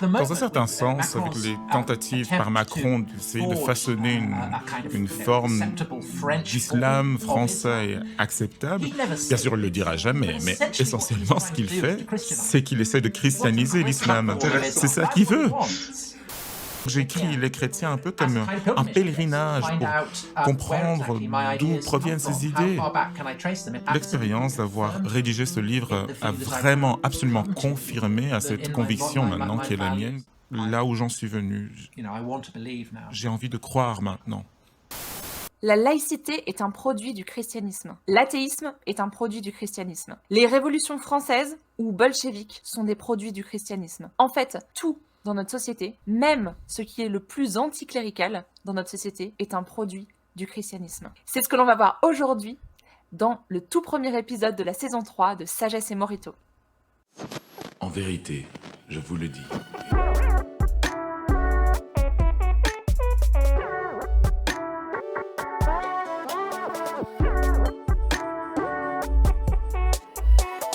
Dans un certain sens, avec les tentatives par Macron d'essayer de façonner une forme d'islam français acceptable, bien sûr, il ne le dira jamais, mais essentiellement, ce qu'il fait, c'est qu'il essaie de christianiser l'islam. C'est ça qu'il veut. J'écris les chrétiens un peu comme un pèlerinage pour comprendre d'où proviennent ces idées. L'expérience d'avoir rédigé ce livre a vraiment absolument confirmé à cette conviction maintenant qui est la mienne, là où j'en suis venu. J'ai envie de croire maintenant. La laïcité est un produit du christianisme. L'athéisme est un produit du christianisme. Les révolutions françaises ou bolcheviques sont des produits du christianisme. En fait, tout dans notre société, même ce qui est le plus anticlérical dans notre société, est un produit du christianisme. C'est ce que l'on va voir aujourd'hui dans le tout premier épisode de la saison 3 de Sagesse et Morito. En vérité, je vous le dis.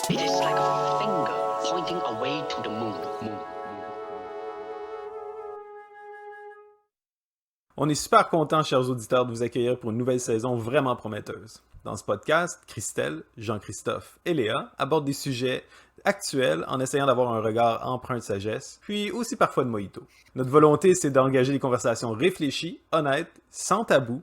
It is like a finger pointing away to the moon. On est super contents, chers auditeurs, de vous accueillir pour une nouvelle saison vraiment prometteuse. Dans ce podcast, Christelle, Jean-Christophe et Léa abordent des sujets actuels en essayant d'avoir un regard empreint de sagesse, puis aussi parfois de mojito. Notre volonté, c'est d'engager des conversations réfléchies, honnêtes, sans tabou,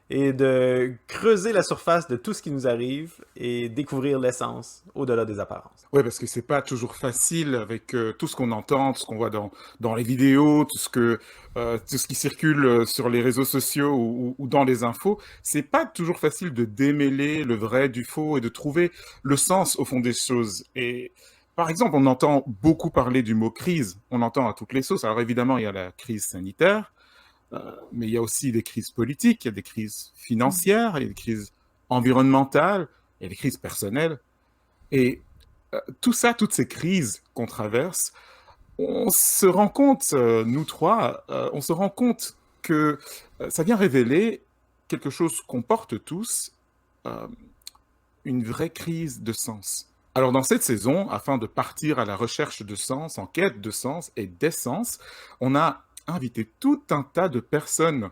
et de creuser la surface de tout ce qui nous arrive et découvrir l'essence au-delà des apparences. Oui, parce que c'est pas toujours facile avec tout ce qu'on entend, tout ce qu'on voit dans les vidéos, tout ce qui circule sur les réseaux sociaux ou dans les infos. C'est pas toujours facile de démêler le vrai du faux et de trouver le sens au fond des choses. Et par exemple, on entend beaucoup parler du mot crise. On l'entend à toutes les sauces. Alors évidemment, il y a la crise sanitaire. Mais il y a aussi des crises politiques, il y a des crises financières, il y a des crises environnementales, il y a des crises personnelles. Et tout ça, toutes ces crises qu'on traverse, on se rend compte, nous trois, on se rend compte que ça vient révéler quelque chose qu'on porte tous, une vraie crise de sens. Alors dans cette saison, afin de partir à la recherche de sens, en quête de sens et d'essence, on a invité tout un tas de personnes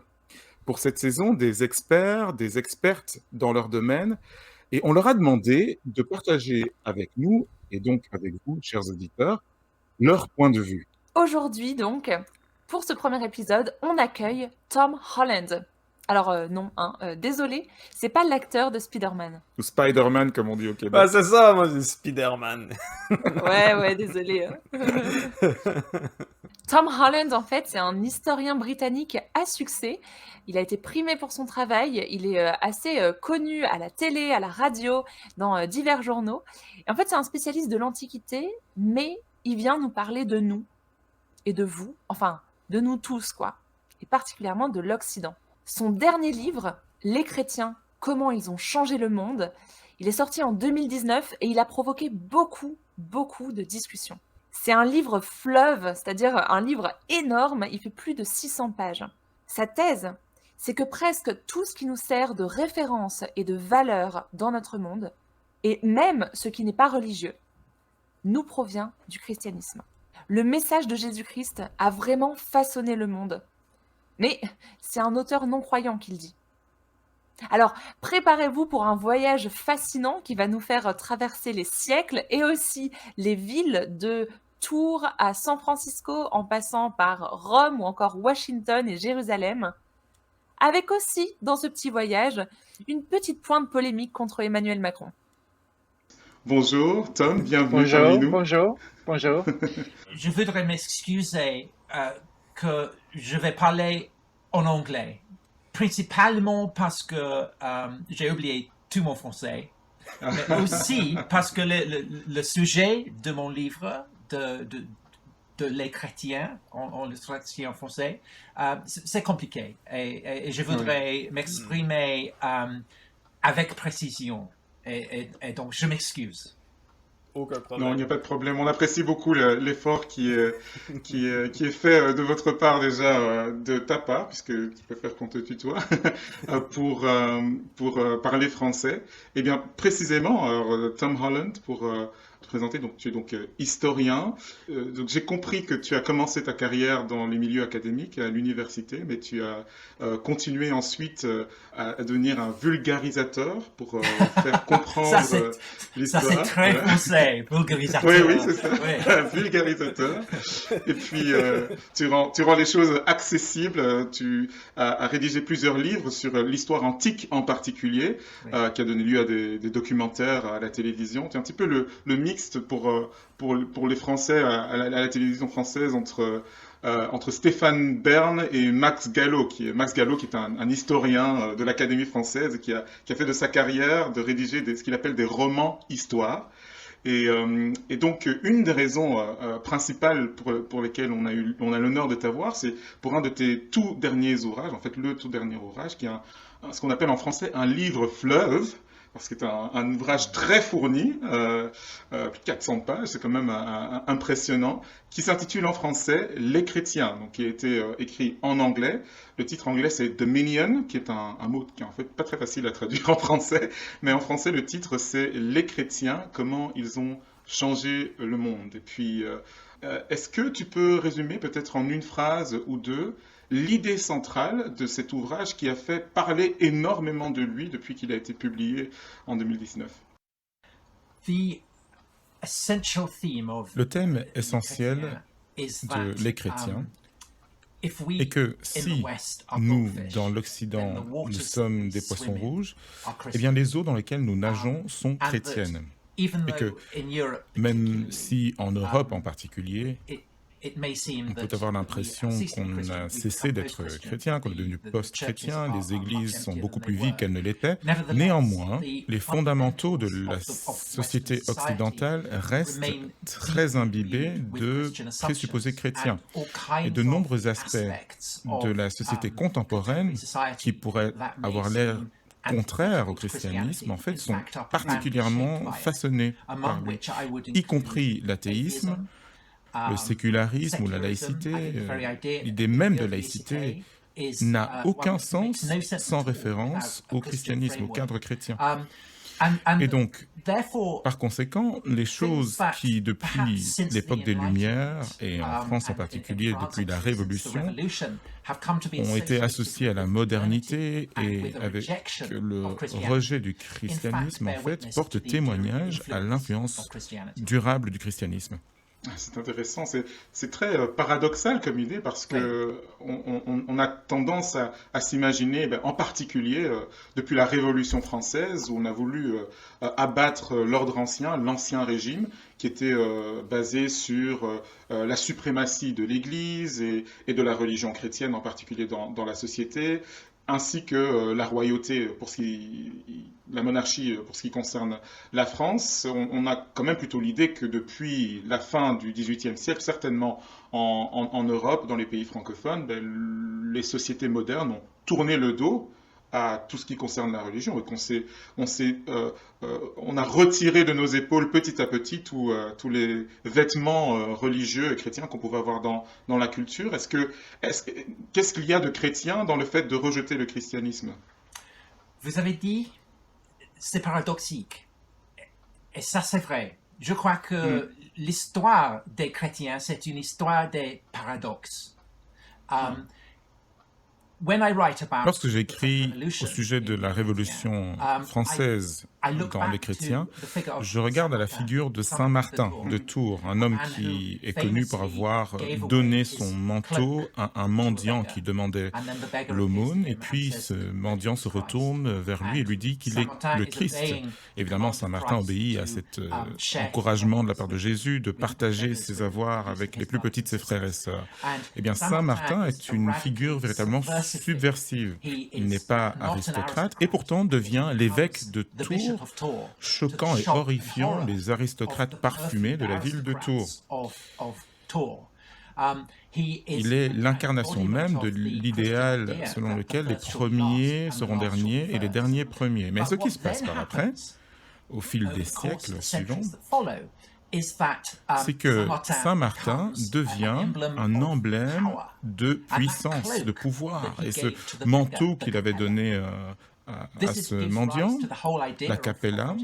pour cette saison, des experts, des expertes dans leur domaine, et on leur a demandé de partager avec nous, et donc avec vous, chers auditeurs, leur point de vue. Aujourd'hui donc, pour ce premier épisode, on accueille Tom Holland. Alors désolé, c'est pas l'acteur de Spider-Man. Ou Spider-Man, comme on dit au Québec. Ah, c'est ça, moi, c'est Spider-Man. Ouais, désolé. Tom Holland, en fait, c'est un historien britannique à succès. Il a été primé pour son travail. Il est assez connu à la télé, à la radio, dans divers journaux. Et en fait, c'est un spécialiste de l'Antiquité, mais il vient nous parler de nous et de vous, enfin, de nous tous, quoi, et particulièrement de l'Occident. Son dernier livre, Les chrétiens, comment ils ont changé le monde, il est sorti en 2019 et il a provoqué beaucoup de discussions. C'est un livre fleuve, c'est-à-dire un livre énorme, il fait plus de 600 pages. Sa thèse, c'est que presque tout ce qui nous sert de référence et de valeur dans notre monde, et même ce qui n'est pas religieux, nous provient du christianisme. Le message de Jésus-Christ a vraiment façonné le monde. Mais c'est un auteur non-croyant qui le dit. Alors, préparez-vous pour un voyage fascinant qui va nous faire traverser les siècles et aussi les villes de Tours à San Francisco en passant par Rome ou encore Washington et Jérusalem. Avec aussi, dans ce petit voyage, une petite pointe polémique contre Emmanuel Macron. Bonjour, Tom, bienvenue parmi nous. Bonjour. Je voudrais m'excuser que je vais parler en anglais, principalement parce que j'ai oublié tout mon français, mais aussi parce que le sujet de mon livre, de les chrétiens, en le traduit en français, c'est compliqué et je voudrais m'exprimer avec précision et donc je m'excuse. Aucun problème. Non, il n'y a pas de problème. On apprécie beaucoup l'effort qui est fait de votre part déjà, de ta part, puisque tu préfères qu'on te tutoie, pour parler français. Eh bien, précisément, alors, Tom Holland, pour te présenter. Donc, tu es donc historien. Donc, j'ai compris que tu as commencé ta carrière dans les milieux académiques à l'université, mais tu as continué ensuite à devenir un vulgarisateur pour faire comprendre Ça, l'histoire. c'est très français, vulgarisateur. Oui, oui, c'est ça. Ouais. Un vulgarisateur. Et puis, tu rends les choses accessibles. Tu as rédigé plusieurs livres sur l'histoire antique en particulier, Oui. qui a donné lieu à des documentaires à la télévision. Tu es un petit peu le mixte pour les Français à la télévision française entre Stéphane Bern et Max Gallo, qui est un historien de l'Académie française et qui a fait de sa carrière de rédiger ce qu'il appelle des romans histoires. Et donc, une des raisons principales pour lesquelles on a l'honneur de t'avoir, c'est pour un de tes tout derniers ouvrages, en fait le tout dernier ouvrage, qui est ce qu'on appelle en français un livre fleuve, parce que c'est un ouvrage très fourni, plus de 400 pages, c'est quand même impressionnant, qui s'intitule en français Les Chrétiens, donc qui a été écrit en anglais. Le titre anglais c'est Dominion, qui est un mot qui est en fait pas très facile à traduire en français, mais en français le titre c'est Les Chrétiens, comment ils ont changé le monde. Et puis, est-ce que tu peux résumer peut-être en une phrase ou deux l'idée centrale de cet ouvrage qui a fait parler énormément de lui depuis qu'il a été publié en 2019? Le thème essentiel de Les Chrétiens est que si nous, dans l'Occident, nous sommes des poissons rouges, eh bien les eaux dans lesquelles nous nageons sont chrétiennes. Et que même si en Europe en particulier, on peut avoir l'impression qu'on a cessé d'être chrétien, qu'on est devenu post-chrétien, les églises sont beaucoup plus vides qu'elles ne l'étaient. Néanmoins, les fondamentaux de la société occidentale restent très imbibés de présupposés chrétiens. Et de nombreux aspects de la société contemporaine qui pourraient avoir l'air contraires au christianisme, en fait, sont particulièrement façonnés par lui, y compris l'athéisme, le sécularisme ou la laïcité. L'idée même de laïcité n'a aucun sens sans référence au christianisme, au cadre chrétien. Et donc, par conséquent, les choses qui, depuis l'époque des Lumières, et en France en particulier depuis la Révolution, ont été associées à la modernité et avec le rejet du christianisme, en fait, portent témoignage à l'influence durable du christianisme. C'est intéressant, c'est très paradoxal comme idée parce que on a tendance à s'imaginer, en particulier depuis la Révolution française où on a voulu abattre l'ordre ancien, l'ancien régime, qui était basé sur la suprématie de l'Église et de la religion chrétienne en particulier dans la société, ainsi que la royauté, la monarchie pour ce qui concerne la France. On a quand même plutôt l'idée que depuis la fin du XVIIIe siècle, certainement en Europe, dans les pays francophones, les sociétés modernes ont tourné le dos à tout ce qui concerne la religion et on a retiré de nos épaules petit à petit tous les vêtements religieux et chrétiens qu'on pouvait avoir dans la culture. Qu'est-ce qu'il y a de chrétien dans le fait de rejeter le christianisme? Vous avez dit, c'est paradoxique. Et ça, c'est vrai. Je crois que l'histoire des chrétiens, c'est une histoire des paradoxes. Lorsque j'écris au sujet de la Révolution française dans Les Chrétiens, je regarde à la figure de Saint Martin de Tours, un homme qui est connu pour avoir donné son manteau à un mendiant qui demandait l'aumône, et puis ce mendiant se retourne vers lui et lui dit qu'il est le Christ. Évidemment, Saint Martin obéit à cet encouragement de la part de Jésus de partager ses avoirs avec les plus petits de ses frères et sœurs. Eh bien, Saint Martin est une figure véritablement subversive. Il n'est pas aristocrate et pourtant devient l'évêque de Tours, choquant et horrifiant les aristocrates parfumés de la ville de Tours. Il est l'incarnation même de l'idéal selon lequel les premiers seront derniers et les derniers premiers. Mais ce qui se passe par après, au fil des siècles suivants, c'est que Saint Martin devient un emblème de puissance, de pouvoir. Et ce manteau qu'il avait donné à ce mendiant, la capella,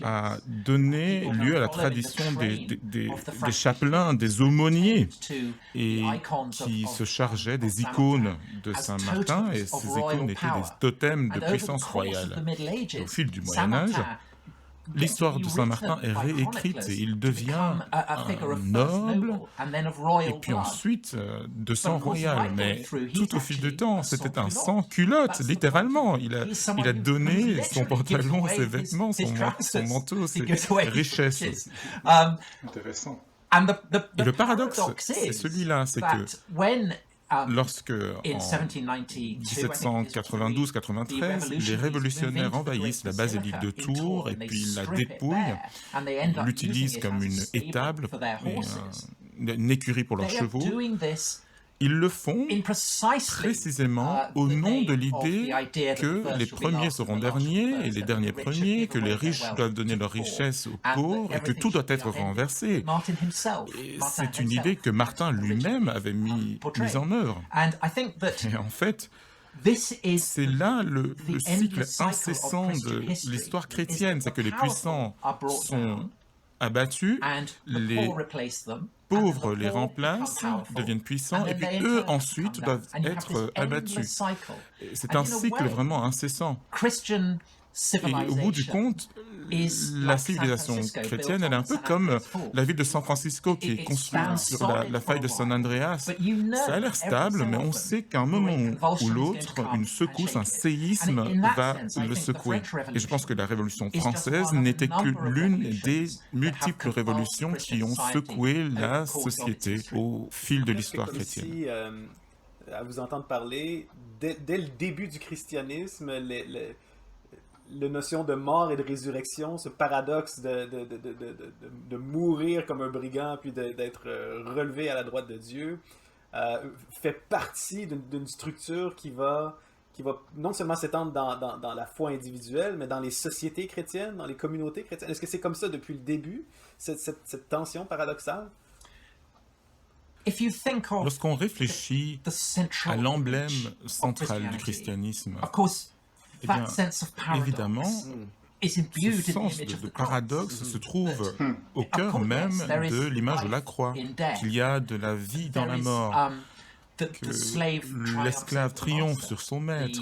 a donné lieu à la tradition des chapelains, des aumôniers, et qui se chargeaient des icônes de Saint Martin, et ces icônes étaient des totems de puissance royale. Et au fil du Moyen-Âge, l'histoire de Saint Martin est réécrite et il devient un noble et puis ensuite de sang royal. Mais tout au fil du temps, c'était un sans-culotte, littéralement. Il a donné son pantalon, ses vêtements, son manteau, ses richesses. Intéressant. Et le paradoxe, c'est celui-là, c'est que lorsque, en 1792-93, les révolutionnaires envahissent la basilique de Tours et puis la dépouillent, ils l'utilisent comme une étable, une écurie pour leurs chevaux, ils le font précisément au nom de l'idée que les premiers seront derniers et les derniers premiers, que les riches doivent donner leur richesse aux pauvres et que tout doit être renversé. Et c'est une idée que Martin lui-même avait mis en œuvre. Et en fait, c'est là le cycle incessant de l'histoire chrétienne, c'est que les puissants sont abattus, les pauvres les remplacent, deviennent puissants, et puis eux ensuite doivent être abattus. C'est un cycle vraiment incessant. Et au bout du compte, la civilisation chrétienne, elle est un peu comme la ville de San Francisco qui est construite sur la faille de San Andreas. Ça a l'air stable, mais on sait qu'à un moment ou l'autre, une secousse, un séisme va le secouer. Et je pense que la Révolution française n'était que l'une des multiples révolutions qui ont secoué la société au fil de l'histoire chrétienne. Ici, à vous entendre parler, dès le début du christianisme, la notion de mort et de résurrection, ce paradoxe de mourir comme un brigand puis d'être relevé à la droite de Dieu, fait partie d'une structure qui va non seulement s'étendre dans la foi individuelle, mais dans les sociétés chrétiennes, dans les communautés chrétiennes. Est-ce que c'est comme ça depuis le début, cette tension paradoxale? Lorsqu'on réfléchit à l'emblème central du christianisme, eh bien, évidemment, ce sens de paradoxe se trouve au cœur même de l'image de la croix, qu'il y a de la vie dans la mort, que l'esclave triomphe sur son maître,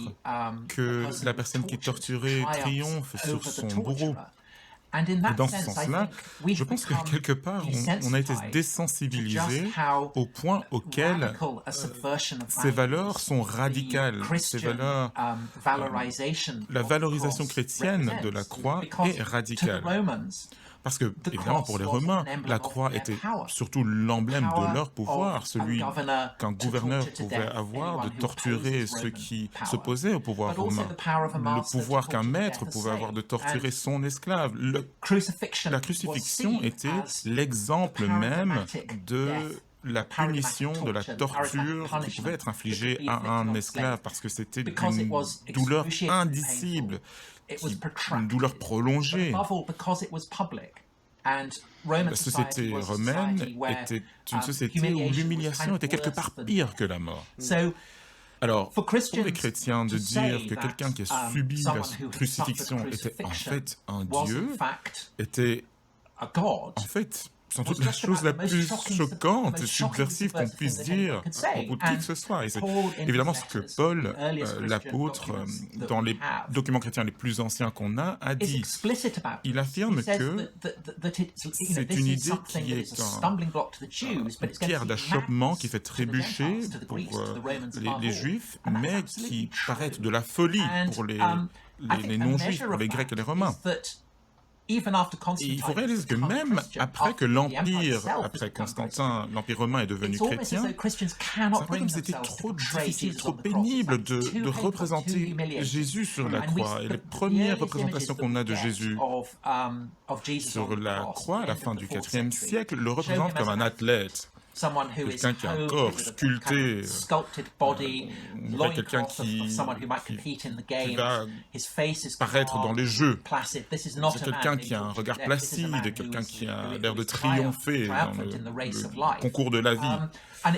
que la personne qui est torturée triomphe sur son bourreau. Et dans ce sens-là, je pense que quelque part, on a été désensibilisé au point auquel ces valeurs sont radicales. Ces valeurs, la valorisation chrétienne de la croix est radicale. Parce que, évidemment, pour les Romains, la croix était surtout l'emblème de leur pouvoir, celui qu'un gouverneur pouvait avoir de torturer ceux qui s'opposaient au pouvoir romain, le pouvoir qu'un maître pouvait avoir de torturer son esclave. La crucifixion était l'exemple même de la punition, de la torture qui pouvait être infligée à un esclave, parce que c'était une douleur indicible, une douleur prolongée. La société romaine était une société où l'humiliation était quelque part pire que la mort. Alors, pour les chrétiens, de dire que quelqu'un qui a subi la crucifixion était en fait un dieu, était en fait sans doute la chose la plus choquante et subversive qu'on puisse dire à propos de qui que ce soit. Et c'est évidemment ce que Paul, l'apôtre, dans les documents chrétiens les plus anciens qu'on a dit. Il affirme que c'est une idée qui est une pierre d'achoppement qui fait trébucher pour les Juifs, mais qui paraît être de la folie pour les non-Juifs, pour les Grecs et les Romains. Et il faut réaliser que même après que l'Empire, après Constantin, l'Empire romain est devenu chrétien, c'est un peu comme c'était trop difficile, trop pénible de représenter Jésus sur la croix. Et les premières représentations qu'on a de Jésus sur la croix, à la fin du IVe siècle, le représentent comme un athlète. quelqu'un qui a un corps sculpté, on dirait quelqu'un qui va paraître dans les jeux. C'est quelqu'un qui a un regard placide, quelqu'un qui a l'air de triompher dans le concours de la vie.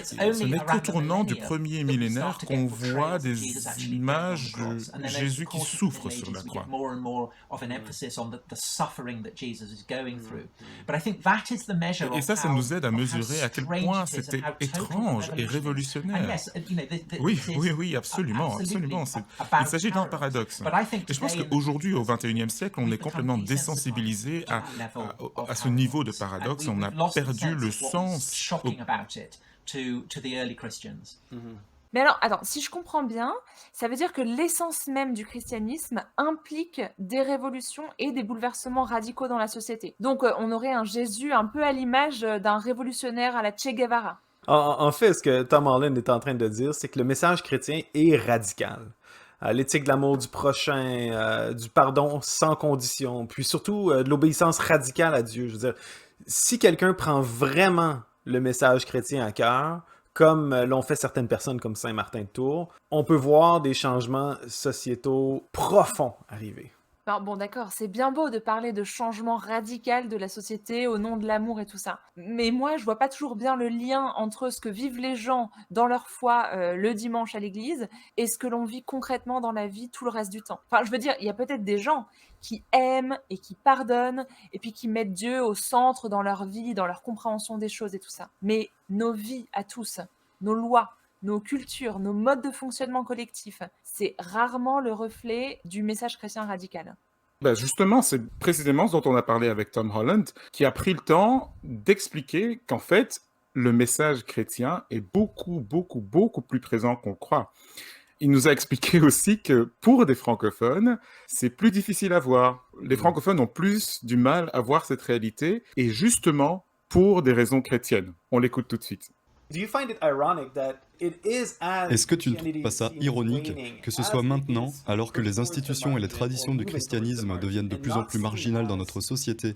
Ce n'est qu'au tournant du premier millénaire qu'on voit des images de Jésus qui souffre sur la croix. Et ça nous aide à mesurer à quel point c'était étrange et révolutionnaire. Oui, absolument. Il s'agit d'un paradoxe. Et je pense qu'aujourd'hui, au XXIe siècle, on est complètement désensibilisé à ce niveau de paradoxe. On a perdu le sens. Mais alors, attends, si je comprends bien, ça veut dire que l'essence même du christianisme implique des révolutions et des bouleversements radicaux dans la société. Donc, on aurait un Jésus un peu à l'image d'un révolutionnaire à la Che Guevara. En fait, ce que Tom Holland est en train de dire, c'est que le message chrétien est radical. L'éthique de l'amour du prochain, du pardon sans condition, puis surtout de l'obéissance radicale à Dieu. Je veux dire, si quelqu'un prend vraiment le message chrétien à cœur, comme l'ont fait certaines personnes comme Saint Martin de Tours, on peut voir des changements sociétaux profonds arriver. Alors, bon, d'accord, c'est bien beau de parler de changement radical de la société au nom de l'amour et tout ça. Mais moi, je vois pas toujours bien le lien entre ce que vivent les gens dans leur foi le dimanche à l'église et ce que l'on vit concrètement dans la vie tout le reste du temps. Enfin, je veux dire, il y a peut-être des gens qui aiment et qui pardonnent et puis qui mettent Dieu au centre dans leur vie, dans leur compréhension des choses et tout ça. Mais nos vies à tous, nos lois, nos cultures, nos modes de fonctionnement collectifs, c'est rarement le reflet du message chrétien radical. Justement, c'est précisément ce dont on a parlé avec Tom Holland, qui a pris le temps d'expliquer qu'en fait, le message chrétien est beaucoup plus présent qu'on croit. Il nous a expliqué aussi que pour des francophones, c'est plus difficile à voir. Les francophones ont plus du mal à voir cette réalité, et justement pour des raisons chrétiennes. On l'écoute tout de suite. Est-ce que tu ne trouves pas ça ironique que ce soit maintenant, alors que les institutions et les traditions du christianisme deviennent de plus en plus marginales dans notre société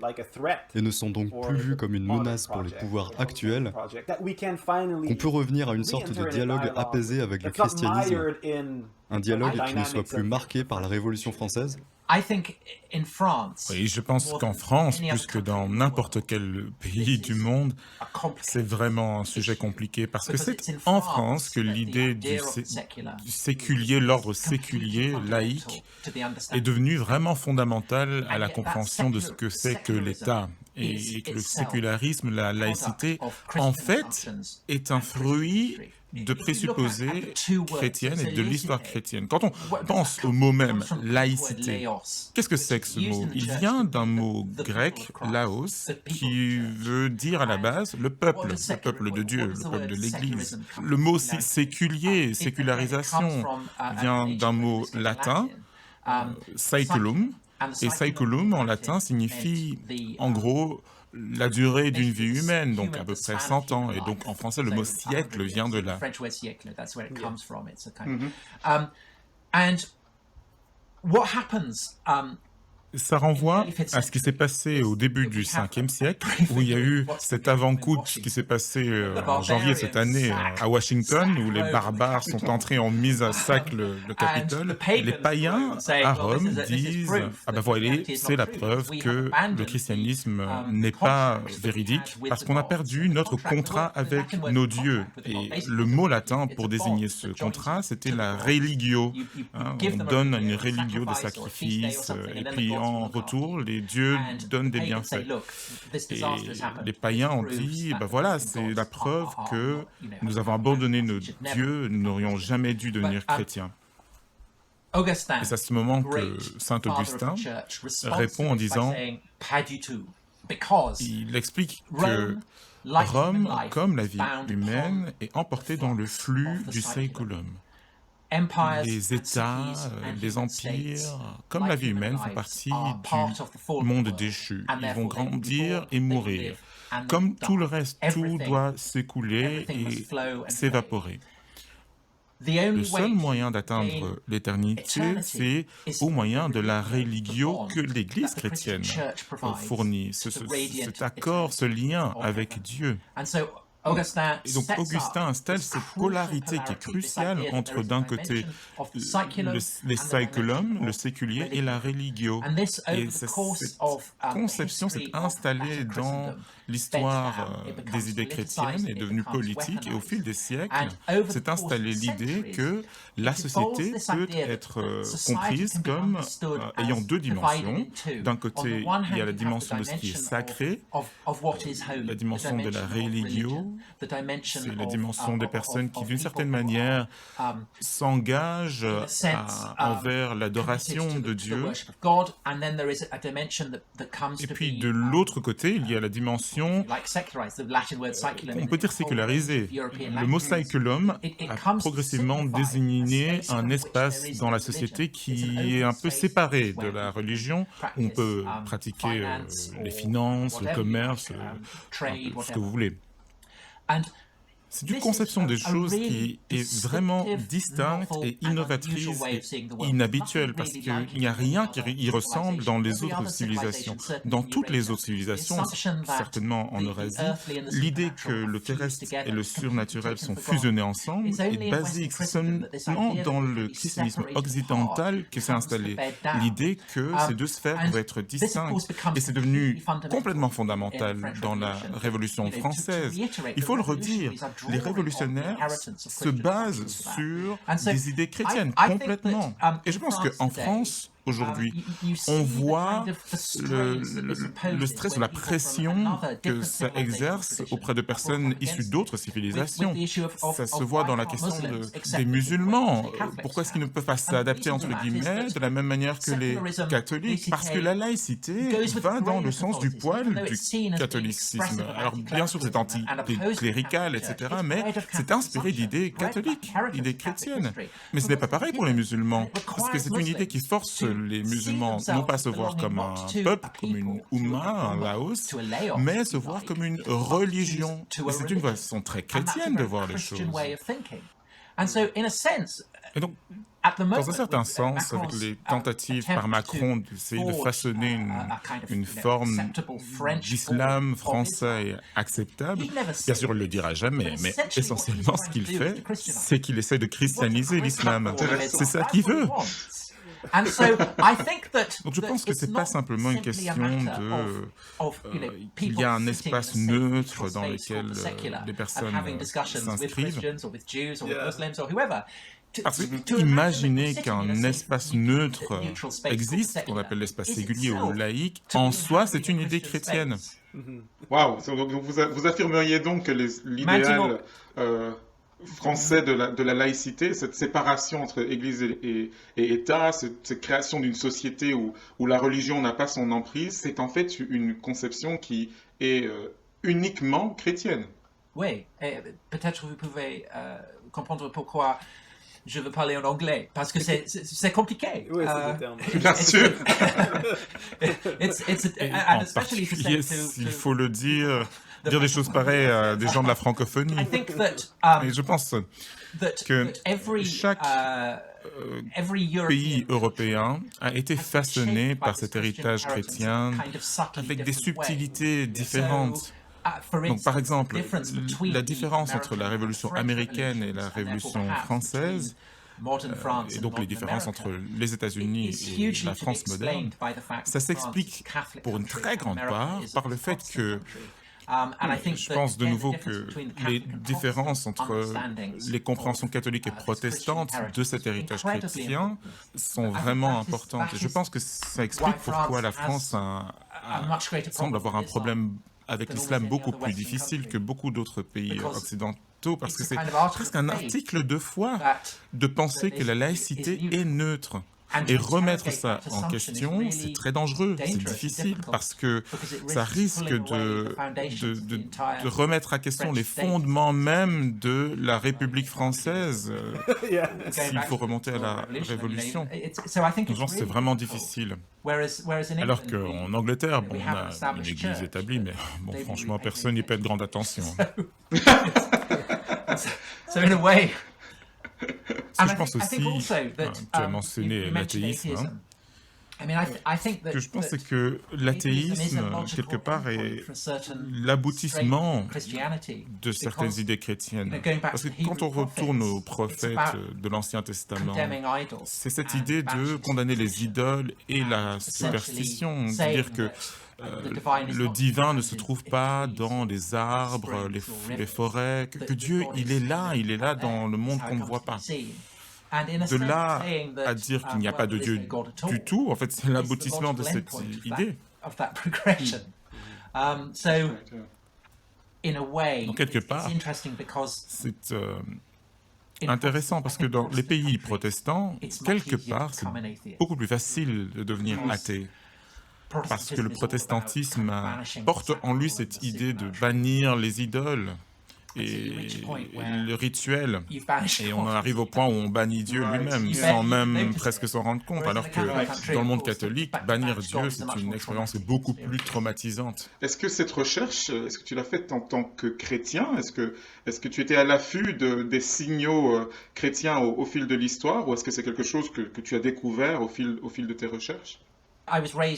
et ne sont donc plus vues comme une menace pour les pouvoirs actuels, qu'on peut revenir à une sorte de dialogue apaisé avec le christianisme, un dialogue qui ne soit plus marqué par la Révolution française ? Oui, je pense qu'en France, plus que dans n'importe quel pays du monde, c'est vraiment un sujet compliqué parce que c'est en France que l'idée du séculier, l'ordre séculier, laïque, est devenue vraiment fondamentale à la compréhension de ce que c'est que l'État. Et que le sécularisme, la laïcité, en fait, est un fruit de présupposés chrétiennes et de l'histoire chrétienne. Quand on pense au mot même, laïcité, qu'est-ce que c'est que ce mot? Il vient d'un mot grec, laos, qui veut dire à la base le peuple de Dieu, le peuple de l'Église. Le mot séculier, sécularisation, vient d'un mot latin, saeculum, et saeculum en latin signifie en gros la durée d'une vie humaine, donc à peu près 100 ans. Et donc en français, le mot siècle vient de là. Ça renvoie à ce qui s'est passé au début du 5e siècle, où il y a eu cet avant-putsch qui s'est passé en janvier cette année à Washington, où les barbares sont entrés en mise à sac le Capitole. Les païens à Rome disent « Ah ben voilà, c'est la preuve que le christianisme n'est pas véridique, parce qu'on a perdu notre contrat avec nos dieux. » Et le mot latin pour désigner ce contrat, c'était la religio. On donne une religio des sacrifices, et puis en retour, les dieux donnent des bienfaits. Et les païens ont dit, ben voilà, c'est la preuve que nous avons abandonné nos dieux, nous n'aurions jamais dû devenir chrétiens. Et c'est à ce moment que Saint Augustin répond en disant, il explique que Rome, comme la vie humaine, est emportée dans le flux du saeculum. Les États, les empires, comme la vie humaine, font partie du monde déchu. Ils vont grandir et mourir. Comme tout le reste, tout doit s'écouler et s'évaporer. Le seul moyen d'atteindre l'éternité, c'est au moyen de la religio que l'Église chrétienne fournit, cet accord, ce lien avec Dieu. Et donc Augustin installe cette polarité qui est cruciale entre d'un côté les saeculum, le séculier, et la religio. Et cette conception s'est installée dans l'histoire des idées chrétiennes, est devenue politique, et au fil des siècles, s'est installée l'idée que la société peut être comprise comme ayant deux dimensions. D'un côté, il y a la dimension de ce qui est sacré, la dimension de la religio, c'est la dimension des personnes qui, d'une certaine manière, s'engagent envers l'adoration de Dieu. Et puis, de l'autre côté, il y a la dimension, on peut dire sécularisée. Le mot saeculum a progressivement désigné un espace dans la société qui est un peu séparé de la religion, où on peut pratiquer les finances, le commerce, un peu ce que vous voulez. C'est une conception des choses qui est vraiment distincte et innovatrice et inhabituelle, parce qu'il n'y a rien qui y ressemble dans les autres civilisations. Dans toutes les autres civilisations, certainement en Eurasie, l'idée que le terrestre et le surnaturel sont fusionnés ensemble est basique. C'est seulement dans le christianisme occidental que s'est installée l'idée que ces deux sphères doivent être distinctes. Et c'est devenu complètement fondamental dans la Révolution française. Il faut le redire. Les révolutionnaires se basent sur des idées chrétiennes, complètement. Et je pense qu'en France, aujourd'hui, on voit le stress ou la pression que ça exerce auprès de personnes issues d'autres civilisations. Ça se voit dans la question des musulmans. Pourquoi est-ce qu'ils ne peuvent pas s'adapter, entre guillemets, de la même manière que les catholiques? Parce que la laïcité va dans le sens du poil du catholicisme. Alors, bien sûr, c'est anticlérical, etc., mais c'est inspiré d'idées catholiques, d'idées chrétiennes. Mais ce n'est pas pareil pour les musulmans, parce que c'est une idée qui force les musulmans non pas se voir comme un peuple, comme une Oumma, un Laos, mais se voir comme une religion. Et c'est une façon très chrétienne de voir les choses. Et donc, dans un certain sens, avec les tentatives par Macron d'essayer de façonner une forme d'islam français acceptable, bien sûr, il ne le dira jamais, mais essentiellement, ce qu'il fait, c'est qu'il essaie de christianiser l'islam. C'est ça qu'il veut. Donc je pense que ce n'est pas simplement une question qu'il y a un espace neutre dans lequel les personnes s'inscrivent. Imaginez qu'un espace neutre existe, qu'on appelle l'espace singulier ou laïque, en soi, c'est une idée chrétienne. Waouh! Donc vous affirmeriez donc que l'idéal français de la laïcité, cette séparation entre Église et État, cette création d'une société où la religion n'a pas son emprise, c'est en fait une conception qui est uniquement chrétienne. Oui, et peut-être vous pouvez comprendre pourquoi je veux parler en anglais, parce que c'est compliqué. Oui, c'est des termes. Bien sûr. En particulier, s'il faut le dire des choses pareilles à des gens de la francophonie. Et je pense que chaque pays européen a été façonné par cet héritage chrétien avec des subtilités différentes. Donc, par exemple, la différence entre la Révolution américaine et la Révolution française, et donc les différences entre les États-Unis et la France moderne, ça s'explique pour une très grande part par le fait que je pense de nouveau que les différences entre les compréhensions catholiques et protestantes de cet héritage chrétien sont vraiment importantes. Et je pense que ça explique pourquoi la France semble avoir un problème avec l'islam beaucoup plus difficile que beaucoup d'autres pays occidentaux, parce que c'est presque un article de foi de penser que la laïcité est neutre. Et remettre ça en question, c'est très dangereux, c'est difficile, parce que ça risque de remettre à question les fondements même de la République française, s'il faut remonter à la Révolution. Donc, c'est vraiment difficile. Alors qu'en Angleterre, bon, on a une église établie, mais bon, franchement, personne n'y prête grande attention. Je pense aussi, tu as mentionné l'athéisme, Ce que je pense, c'est que l'athéisme, quelque part, est l'aboutissement de certaines idées chrétiennes. Parce que quand on retourne aux prophètes de l'Ancien Testament, c'est cette idée de condamner les idoles et la superstition, de dire que le divin ne se trouve pas dans les arbres, les forêts, que Dieu, il est là dans le monde qu'on ne voit pas. De là à dire qu'il n'y a pas de Dieu du tout, en fait, c'est l'aboutissement de cette idée. Donc, quelque part, c'est intéressant parce que dans les pays protestants, quelque part, c'est beaucoup plus facile de devenir athée. Parce que le protestantisme porte en lui cette idée de bannir les idoles et le rituel. Et on en arrive au point où on bannit Dieu lui-même, sans même presque s'en rendre compte. Alors que dans le monde catholique, bannir Dieu, c'est une expérience beaucoup plus traumatisante. Est-ce que cette recherche, est-ce que tu l'as faite en tant que chrétien? Est-ce que tu étais à l'affût des signaux chrétiens au fil de l'histoire? Ou est-ce que c'est quelque chose que tu as découvert au fil de tes recherches?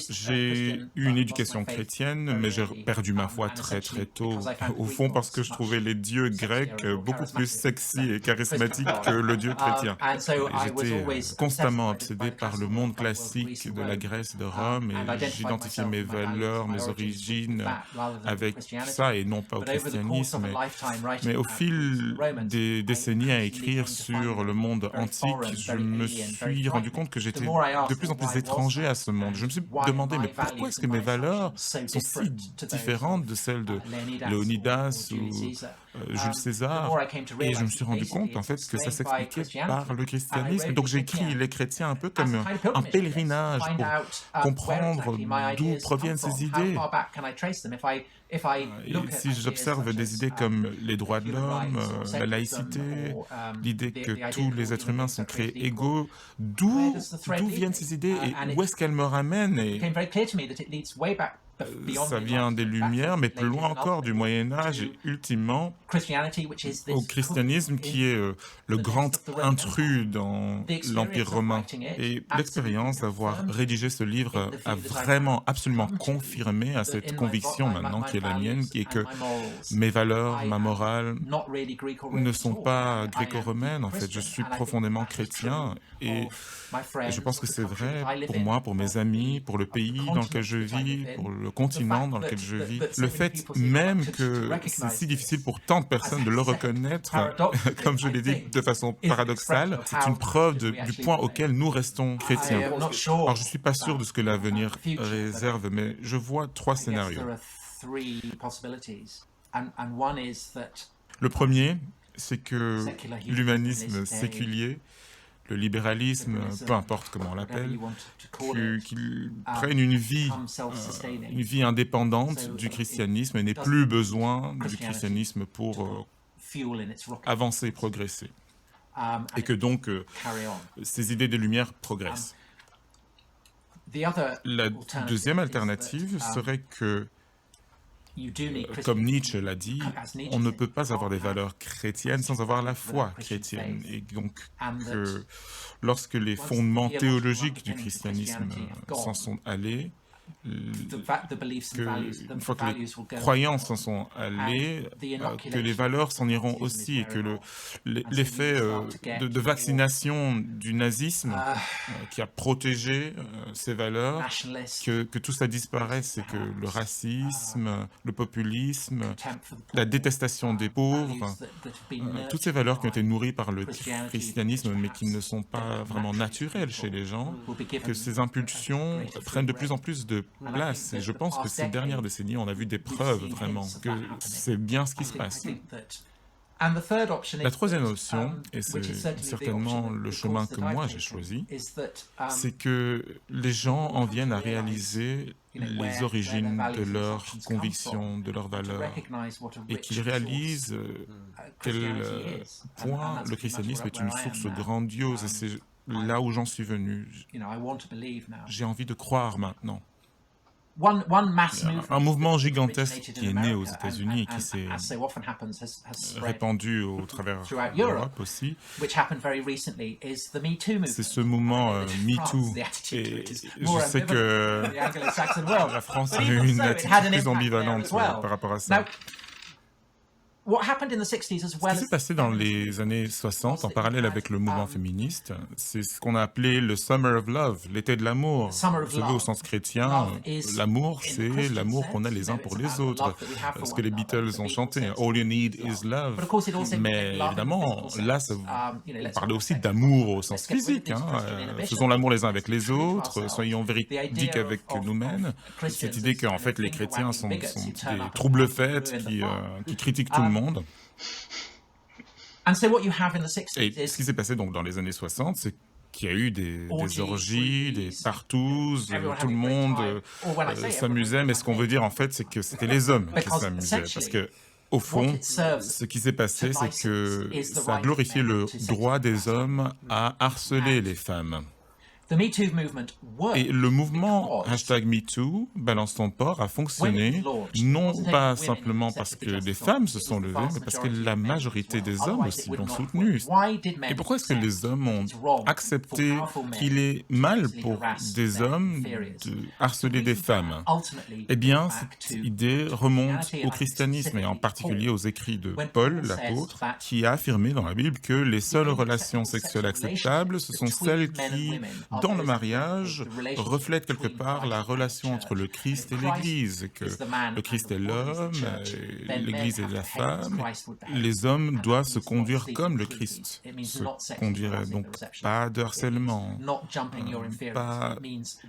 J'ai eu une éducation chrétienne, mais j'ai perdu ma foi très très tôt, au fond parce que je trouvais les dieux grecs beaucoup plus sexy et charismatiques que le dieu chrétien. J'étais constamment obsédé par le monde classique de la Grèce et de Rome, et j'identifiais mes valeurs, mes origines avec ça, et non pas au christianisme. Mais au fil des décennies à écrire sur le monde antique, je me suis rendu compte que j'étais de plus en plus étranger à ce monde. Je me suis demandé, mais pourquoi est-ce que mes valeurs sont si différentes de celles de Léonidas ou Jules César? Et je me suis rendu compte, en fait, que ça s'expliquait par le christianisme. Donc j'ai écrit les chrétiens un peu comme un pèlerinage pour comprendre d'où proviennent ces idées. Et si j'observe des idées comme les droits de l'homme, la laïcité, l'idée que tous les êtres humains sont créés égaux, d'où viennent ces idées et où est-ce qu'elles me ramènent? Et ça vient des Lumières, mais plus loin encore du Moyen-Âge et ultimement au christianisme qui est le grand intrus dans l'Empire romain. Et l'expérience d'avoir rédigé ce livre a vraiment absolument confirmé à cette conviction maintenant qui est la mienne, qui est que mes valeurs, ma morale ne sont pas gréco-romaines. En fait, je suis profondément chrétien et je pense que c'est vrai pour moi, pour mes amis, pour le pays dans lequel je vis, pour le continent dans lequel je vis. Le fait même que c'est si difficile pour tant de personnes de le reconnaître, comme je l'ai dit de façon paradoxale, c'est une preuve du point auquel nous restons chrétiens. Alors je ne suis pas sûr de ce que l'avenir réserve, mais je vois trois scénarios. Le premier, c'est que l'humanisme séculier, le libéralisme, peu importe comment on l'appelle, qu'il prenne une vie indépendante du christianisme et n'ait plus besoin du christianisme pour avancer et progresser. Et que donc ces idées des Lumières progressent. La deuxième alternative serait que, comme Nietzsche l'a dit, on ne peut pas avoir des valeurs chrétiennes sans avoir la foi chrétienne. Et donc, que lorsque les fondements théologiques du christianisme s'en sont allés, une fois que les croyances s'en sont allées, que les valeurs s'en iront aussi et que l'effet de vaccination du nazisme qui a protégé ces valeurs, que tout ça disparaisse et que le racisme, le populisme, la détestation des pauvres, toutes ces valeurs qui ont été nourries par le christianisme mais qui ne sont pas vraiment naturelles chez les gens, que ces impulsions prennent de plus en plus de place. Et je pense que ces dernières décennies, on a vu des preuves vraiment que c'est bien ce qui se passe. La troisième option, et c'est certainement le chemin que moi j'ai choisi, c'est que les gens en viennent à réaliser les origines de leurs convictions, de leurs valeurs, et qu'ils réalisent quel point le christianisme est une source grandiose, et c'est là où j'en suis venu. J'ai envie de croire maintenant. un mouvement gigantesque qui est né aux États-Unis et qui s'est répandu au travers de l'Europe aussi. C'est ce mouvement MeToo. Et je sais que la France a eu une attitude plus ambivalente par rapport à ça. Ce qui s'est passé dans les années 60, en parallèle avec le mouvement féministe, c'est ce qu'on a appelé le Summer of Love, l'été de l'amour. Vous savez, au sens chrétien, l'amour, c'est l'amour qu'on a les uns pour les autres. Ce que les Beatles ont chanté, All you need is love. Mais évidemment, là, on parlait aussi d'amour au sens physique. Faisons l'amour les uns avec les autres, soyons véridiques avec nous-mêmes. Cette idée qu'en fait, les chrétiens sont des trouble-fêtes qui critiquent tout le monde. Et ce qui s'est passé donc dans les années 60, c'est qu'il y a eu des orgies, des partouzes, tout le monde s'amusait, mais ce qu'on veut dire en fait, c'est que c'était les hommes qui s'amusaient, parce que au fond, ce qui s'est passé, c'est que ça a glorifié le droit des hommes à harceler les femmes. Et le mouvement #MeToo, balance ton porc, a fonctionné non pas simplement parce que des femmes se sont levées, mais parce que la majorité des hommes aussi l'ont soutenu. Et pourquoi est-ce que les hommes ont accepté qu'il est mal pour des hommes de harceler des femmes? Eh bien, cette idée remonte au christianisme et en particulier aux écrits de Paul, l'apôtre, qui a affirmé dans la Bible que les seules relations sexuelles acceptables, ce sont celles qui, dans le mariage, reflète quelque part la relation entre le Christ et l'Église, que le Christ est l'homme, l'Église est la femme. Les hommes doivent se conduire comme le Christ, se conduire donc pas de harcèlement, pas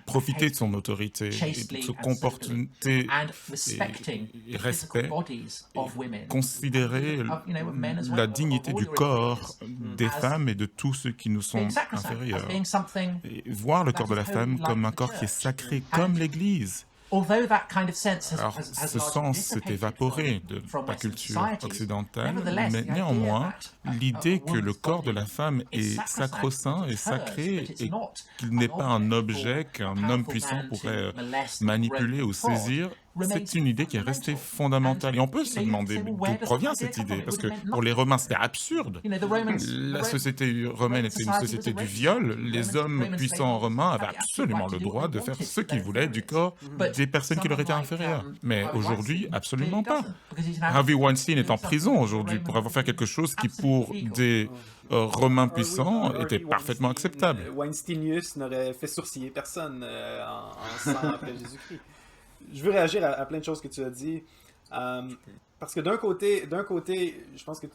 profiter de son autorité, et se comporter et respect, et considérer la dignité du corps des femmes et de tous ceux qui nous sont inférieurs. Et voir le corps de la femme comme un corps qui est sacré, comme l'Église. Alors, ce sens s'est évaporé de la culture occidentale, mais néanmoins, l'idée que le corps de la femme est sacro-saint et sacré et qu'il n'est pas un objet qu'un homme puissant pourrait manipuler ou saisir, c'est une idée qui est restée fondamentale. Et on peut se demander d'où provient cette idée, parce que pour les Romains, c'était absurde. La société romaine était une société du viol. Les hommes puissants romains avaient absolument le droit de faire ce qu'ils voulaient du corps des personnes qui leur étaient inférieures. Mais aujourd'hui, absolument pas. Harvey Weinstein est en prison aujourd'hui pour avoir fait quelque chose qui, pour des Romains puissants, était parfaitement acceptable. Weinsteinius n'aurait fait sourciller personne en 100 après Jésus-Christ. Je veux réagir à plein de choses que tu as dit, parce que d'un côté, je pense que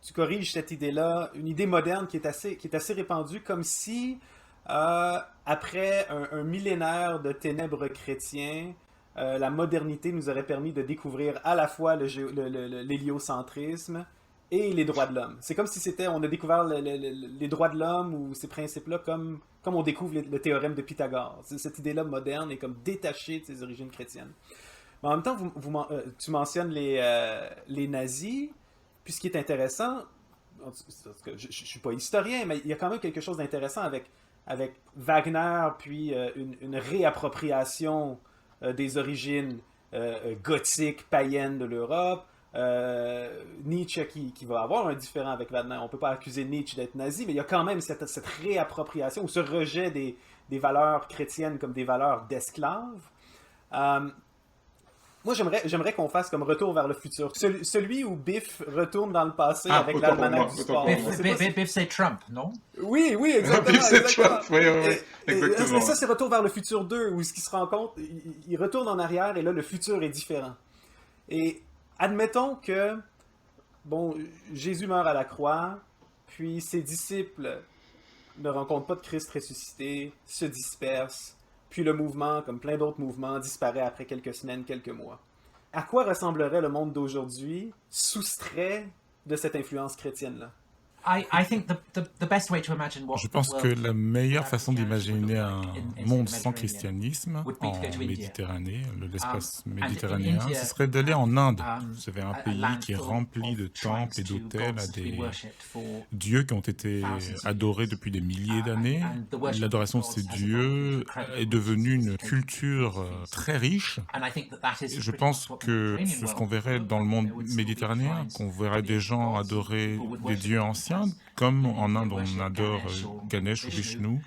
tu corriges cette idée-là, une idée moderne qui est assez répandue, comme si, après un millénaire de ténèbres chrétiens, la modernité nous aurait permis de découvrir à la fois l'héliocentrisme et les droits de l'homme. C'est comme si on a découvert les droits de l'homme ou ces principes-là comme on découvre le théorème de Pythagore. Cette idée-là moderne est comme détachée de ses origines chrétiennes. Mais en même temps, tu mentionnes les nazis, puis ce qui est intéressant, je ne suis pas historien, mais il y a quand même quelque chose d'intéressant avec Wagner, puis une réappropriation des origines gothiques, païennes de l'Europe. Nietzsche qui va avoir un différend avec Wagner. On ne peut pas accuser Nietzsche d'être nazi, mais il y a quand même cette réappropriation ou ce rejet des valeurs chrétiennes comme des valeurs d'esclaves. Moi, j'aimerais qu'on fasse comme Retour vers le futur. Celui où Biff retourne dans le passé avec l'almanach du sport. Biff, c'est Trump, non? Oui, exactement. Biff, c'est Trump, oui, exactement. Et ça, c'est Retour vers le futur 2, où ce qui se rend compte, il retourne en arrière et là, le futur est différent. Et admettons que, Jésus meurt à la croix, puis ses disciples ne rencontrent pas de Christ ressuscité, se dispersent, puis le mouvement, comme plein d'autres mouvements, disparaît après quelques semaines, quelques mois. À quoi ressemblerait le monde d'aujourd'hui soustrait de cette influence chrétienne-là? Je pense que la meilleure façon d'imaginer un monde sans christianisme en Méditerranée, l'espace méditerranéen, ce serait d'aller en Inde. Vous avez un pays qui est rempli de temples et d'hôtels à des dieux qui ont été adorés depuis des milliers d'années. L'adoration de ces dieux est devenue une culture très riche. Et je pense que c'est ce qu'on verrait dans le monde méditerranéen, qu'on verrait des gens adorer des dieux anciens, comme en Inde on adore Ganesh ou Vishnu.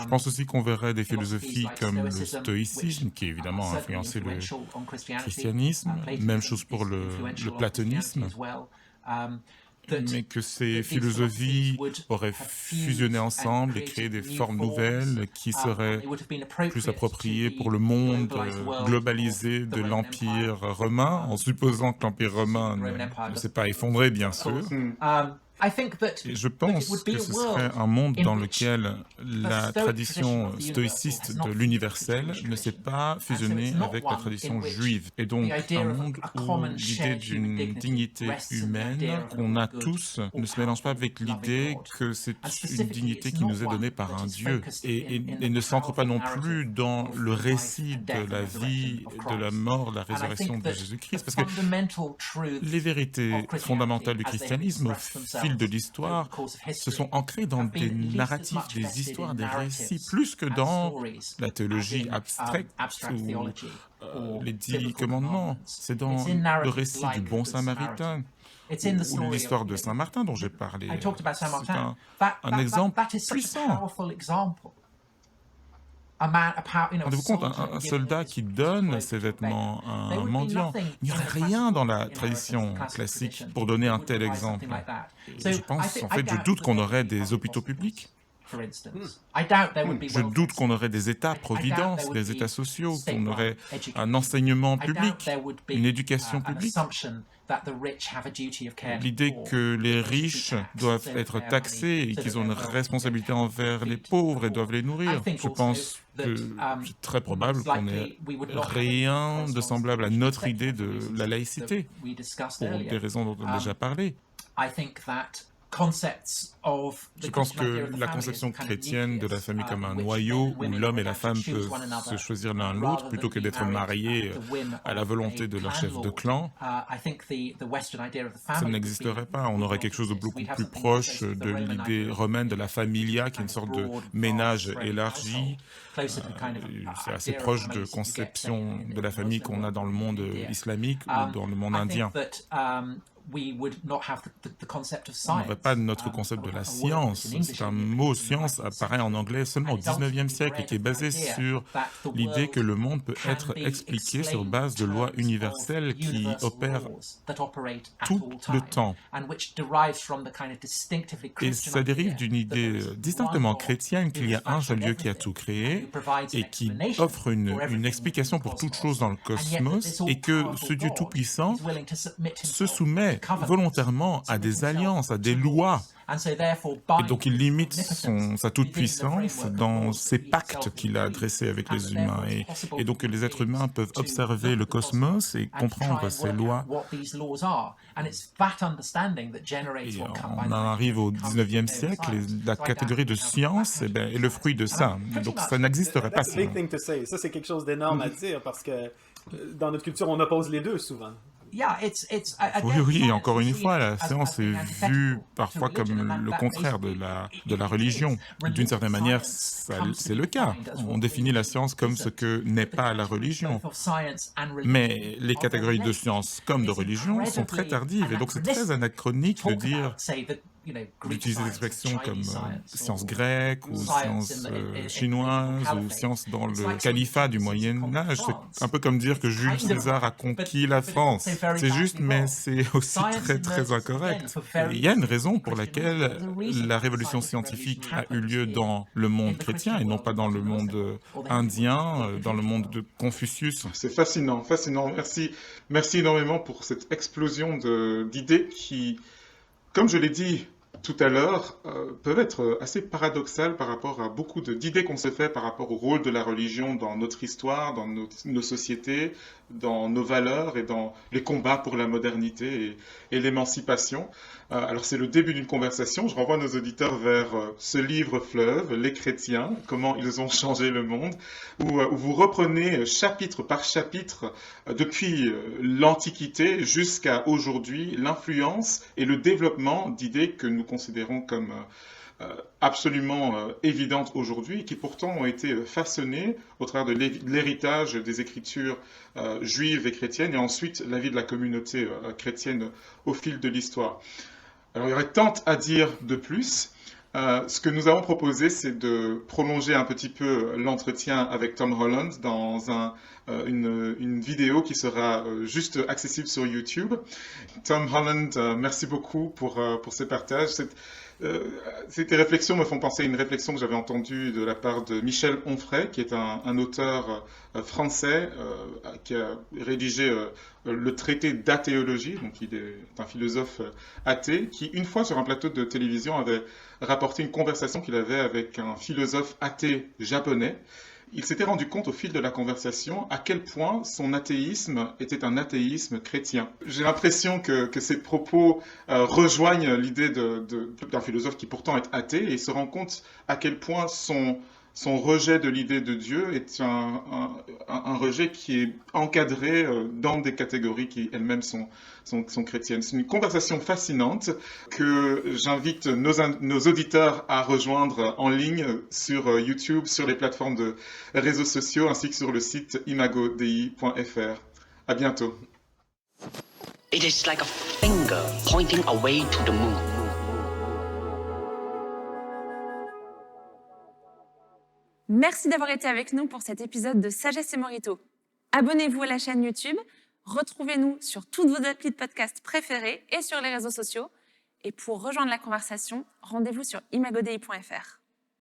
Je pense aussi qu'on verrait des philosophies comme le stoïcisme, qui évidemment a influencé le christianisme, même chose pour le platonisme, mais que ces philosophies auraient fusionné ensemble et créé des formes nouvelles qui seraient plus appropriées pour le monde globalisé de l'Empire romain, en supposant que l'Empire romain ne s'est pas effondré, bien sûr. Et je pense que ce serait un monde dans lequel la tradition stoïciste de l'universel ne s'est pas fusionnée avec la tradition juive. Et donc un monde où l'idée d'une dignité humaine qu'on a tous ne se mélange pas avec l'idée que c'est une dignité qui nous est donnée par un Dieu et ne s'ancre pas non plus dans le récit de la vie, de la mort, de la résurrection de Jésus-Christ. Parce que les vérités fondamentales du christianisme au fil de l'histoire se sont ancrées dans des narratifs, des histoires, des récits, plus que dans la théologie abstraite ou les 10 commandements. C'est dans le récit du bon samaritain ou l'histoire de Saint Martin dont j'ai parlé. C'est un exemple puissant. Rendez-vous compte, un soldat qui donne ses vêtements à un mendiant, il n'y aurait rien dans la tradition classique pour donner un tel exemple. Et je pense, en fait, je doute qu'on aurait des hôpitaux publics. Je doute qu'on aurait des États-providence, des États sociaux, qu'on aurait un enseignement public, une éducation publique. L'idée que les riches doivent être taxés et qu'ils ont une responsabilité envers les pauvres et doivent les nourrir, je pense que c'est très probable qu'on n'ait rien de semblable à notre idée de la laïcité, pour des raisons dont on a déjà parlé. Je pense que la conception chrétienne de la famille comme un noyau où l'homme et la femme peuvent se choisir l'un l'autre plutôt que d'être mariés à la volonté de leur chef de clan, ça n'existerait pas. On aurait quelque chose de beaucoup plus proche de l'idée romaine de la familia, qui est une sorte de ménage élargi. C'est assez proche de conception de la famille qu'on a dans le monde islamique ou dans le monde indien. On n'aurait pas notre concept de la science. C'est un mot science apparaît en anglais seulement au XIXe siècle et qui est basé sur l'idée que le monde peut être expliqué sur base de lois universelles qui opèrent tout le temps. Et ça dérive d'une idée distinctement chrétienne qu'il y a un seul Dieu qui a tout créé et qui offre une explication pour toute chose dans le cosmos et que ce Dieu tout-puissant se soumet volontairement à des alliances, à des lois. Et donc il limite sa toute-puissance dans ces pactes qu'il a dressés avec les humains. Et donc les êtres humains peuvent observer le cosmos et comprendre ces lois. Et on en arrive au 19e siècle et la catégorie de science est le fruit de ça. Donc ça n'existerait pas sinon. Ça, c'est quelque chose d'énorme à dire parce que dans notre culture, on oppose les deux souvent. Oui, encore une fois, la science est vue parfois comme le contraire de la religion. D'une certaine manière, c'est le cas. On définit la science comme ce que n'est pas la religion. Mais les catégories de science comme de religion sont très tardives, et donc c'est très anachronique de dire d'utiliser des expressions comme science grecque ou science chinoise ou science dans le califat du Moyen-Âge. C'est un peu comme dire que Jules César a conquis la France. C'est juste, mais c'est aussi très, très incorrect. Et il y a une raison pour laquelle la révolution scientifique a eu lieu dans le monde chrétien et non pas dans le monde indien, dans le monde de Confucius. C'est fascinant, fascinant. Merci énormément pour cette explosion d'idées qui, comme je l'ai dit tout à l'heure peuvent être assez paradoxales par rapport à beaucoup d'idées qu'on se fait par rapport au rôle de la religion dans notre histoire, dans nos sociétés, dans nos valeurs et dans les combats pour la modernité et l'émancipation. Alors c'est le début d'une conversation. Je renvoie nos auditeurs vers ce livre fleuve, Les chrétiens, comment ils ont changé le monde, où vous reprenez chapitre par chapitre depuis l'Antiquité jusqu'à aujourd'hui l'influence et le développement d'idées que nous considérons comme absolument évidentes aujourd'hui, qui pourtant ont été façonnées au travers de l'héritage des écritures juives et chrétiennes, et ensuite la vie de la communauté chrétienne au fil de l'histoire. Alors il y aurait tant à dire de plus. Ce que nous avons proposé, c'est de prolonger un petit peu l'entretien avec Tom Holland dans une vidéo qui sera juste accessible sur YouTube. Tom Holland, merci beaucoup pour ces partages. Ces réflexions me font penser à une réflexion que j'avais entendue de la part de Michel Onfray, qui est un auteur français qui a rédigé le traité d'athéologie, donc il est un philosophe athée, qui une fois sur un plateau de télévision avait rapporté une conversation qu'il avait avec un philosophe athée japonais. Il s'était rendu compte au fil de la conversation à quel point son athéisme était un athéisme chrétien. J'ai l'impression que ces propos rejoignent l'idée d'un philosophe qui pourtant est athée, et il se rend compte à quel point son rejet de l'idée de Dieu est un rejet qui est encadré dans des catégories qui elles-mêmes sont chrétiennes. C'est une conversation fascinante que j'invite nos auditeurs à rejoindre en ligne sur YouTube, sur les plateformes de réseaux sociaux, ainsi que sur le site imagodei.fr. À bientôt. It is like a finger pointing away to the moon. Merci d'avoir été avec nous pour cet épisode de Sagesse et Morito. Abonnez-vous à la chaîne YouTube, retrouvez-nous sur toutes vos applis de podcast préférés et sur les réseaux sociaux. Et pour rejoindre la conversation, rendez-vous sur imagodei.fr.